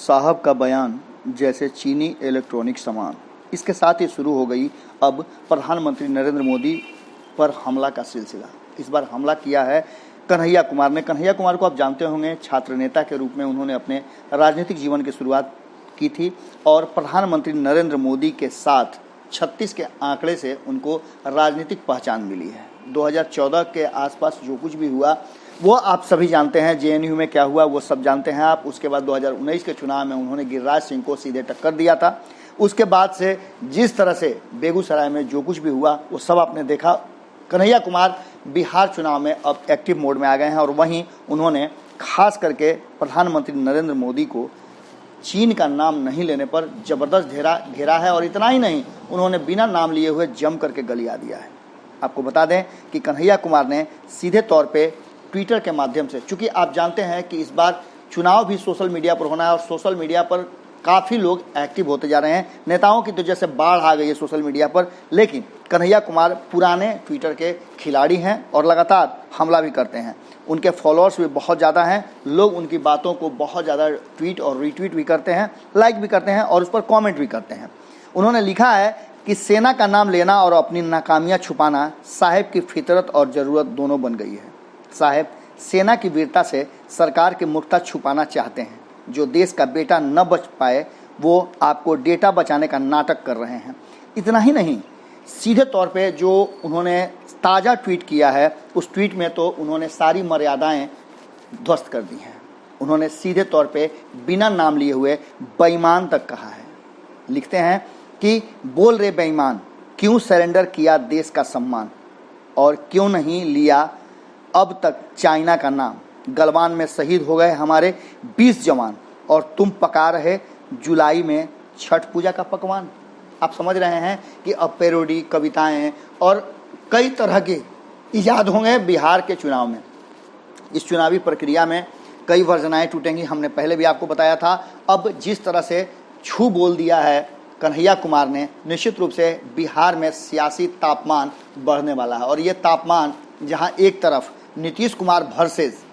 साहब का बयान जैसे चीनी इलेक्ट्रॉनिक सामान। इसके साथ ही शुरू हो गई अब प्रधानमंत्री नरेंद्र मोदी पर हमला का सिलसिला। इस बार हमला किया है कन्हैया कुमार ने। कन्हैया कुमार को आप जानते होंगे, छात्र नेता के रूप में उन्होंने अपने राजनीतिक जीवन की शुरुआत की थी और प्रधानमंत्री नरेंद्र मोदी के साथ 36 के आंकड़े से उनको राजनीतिक पहचान मिली है। 2014 के आसपास जो कुछ भी हुआ वो आप सभी जानते हैं। जेएनयू में क्या हुआ वो सब जानते हैं आप। उसके बाद 2019 के चुनाव में उन्होंने गिरिराज सिंह को सीधे टक्कर दिया था। उसके बाद से जिस तरह से बेगूसराय में जो कुछ भी हुआ वो सब आपने देखा। कन्हैया कुमार बिहार चुनाव में अब एक्टिव मोड में आ गए हैं और वहीं उन्होंने खास करके प्रधानमंत्री नरेंद्र मोदी को चीन का नाम नहीं लेने पर जबरदस्त घेरा है और इतना ही नहीं, उन्होंने बिना नाम लिए हुए जम करके गलिया दिया है। आपको बता दें कि कन्हैया कुमार ने सीधे तौर पे ट्विटर के माध्यम से, चूंकि आप जानते हैं कि इस बार चुनाव भी सोशल मीडिया पर होना है और सोशल मीडिया पर काफ़ी लोग एक्टिव होते जा रहे हैं। नेताओं की तो जैसे बाढ़ आ गई है सोशल मीडिया पर, लेकिन कन्हैया कुमार पुराने ट्विटर के खिलाड़ी हैं और लगातार हमला भी करते हैं। उनके फॉलोअर्स भी बहुत ज़्यादा हैं। लोग उनकी बातों को बहुत ज़्यादा ट्वीट और रीट्वीट भी करते हैं, लाइक भी करते हैं और उस पर कॉमेंट भी करते हैं। उन्होंने लिखा है कि सेना का नाम लेना और अपनी नाकामियाँ छुपाना साहेब की फितरत और ज़रूरत दोनों बन गई है। साहेब सेना की वीरता से सरकार की मूर्खता छुपाना चाहते हैं। जो देश का बेटा न बच पाए वो आपको डेटा बचाने का नाटक कर रहे हैं। इतना ही नहीं, सीधे तौर पे जो उन्होंने ताज़ा ट्वीट किया है उस ट्वीट में तो उन्होंने सारी मर्यादाएं ध्वस्त कर दी हैं। उन्होंने सीधे तौर पे बिना नाम लिए हुए बेईमान तक कहा है। लिखते हैं कि बोल रहे बेईमान, क्यों सरेंडर किया देश का सम्मान और क्यों नहीं लिया अब तक चाइना का नाम। गलवान में शहीद हो गए हमारे 20 जवान और तुम पका रहे जुलाई में छठ पूजा का पकवान। आप समझ रहे हैं कि अब पैरोडी, कविताएं और कई तरह के इजाद होंगे बिहार के चुनाव में। इस चुनावी प्रक्रिया में कई वर्जनाएं टूटेंगी, हमने पहले भी आपको बताया था। अब जिस तरह से छू बोल दिया है कन्हैया कुमार ने, निश्चित रूप से बिहार में सियासी तापमान बढ़ने वाला है। और ये तापमान जहां एक तरफ नीतीश कुमार वर्सेस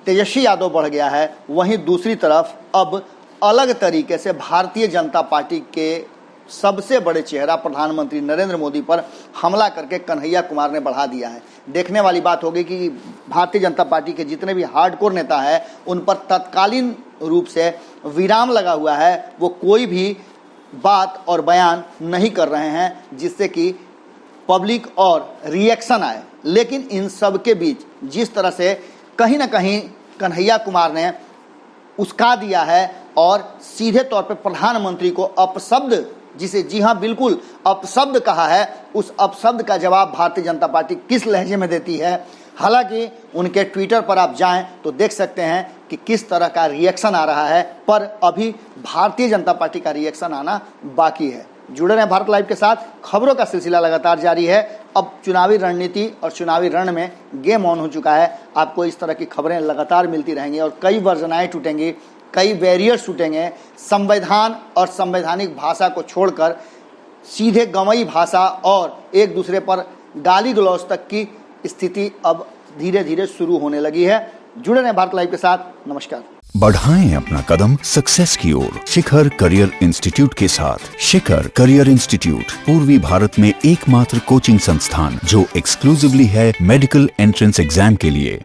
तेजस्वी यादव बढ़ गया है, वहीं दूसरी तरफ अब अलग तरीके से भारतीय जनता पार्टी के सबसे बड़े चेहरा प्रधानमंत्री नरेंद्र मोदी पर हमला करके कन्हैया कुमार ने बढ़ा दिया है। देखने वाली बात होगी कि भारतीय जनता पार्टी के जितने भी हार्डकोर नेता हैं उन पर तत्कालीन रूप से विराम लगा हुआ है। वो कोई भी बात और बयान नहीं कर रहे हैं जिससे कि पब्लिक और रिएक्शन आए। लेकिन इन सब के बीच जिस तरह से कहीं ना कहीं कन्हैया कुमार ने उस्का दिया है और सीधे तौर पर प्रधानमंत्री को अपशब्द, जिसे जी हाँ बिल्कुल अपशब्द कहा है, उस अपशब्द का जवाब भारतीय जनता पार्टी किस लहजे में देती है। हालांकि उनके ट्विटर पर आप जाएं तो देख सकते हैं कि किस तरह का रिएक्शन आ रहा है, पर अभी भारतीय जनता पार्टी का रिएक्शन आना बाकी है। जुड़े रहें भारत लाइव के साथ, खबरों का सिलसिला लगातार जारी है। अब चुनावी रणनीति और चुनावी रण में गेम ऑन हो चुका है। आपको इस तरह की खबरें लगातार मिलती रहेंगी और कई वर्जनाएं टूटेंगी, कई बैरियर्स टूटेंगे। संविधान और संवैधानिक भाषा को छोड़कर सीधे गंवई भाषा और एक दूसरे पर गाली गलौज तक की स्थिति अब धीरे धीरे शुरू होने लगी है। जुड़े रहें भारत लाइव के साथ। नमस्कार। बढ़ाएं अपना कदम सक्सेस की ओर शिखर करियर इंस्टीट्यूट के साथ। शिखर करियर इंस्टीट्यूट पूर्वी भारत में एकमात्र कोचिंग संस्थान जो एक्सक्लूसिवली है मेडिकल एंट्रेंस एग्जाम के लिए।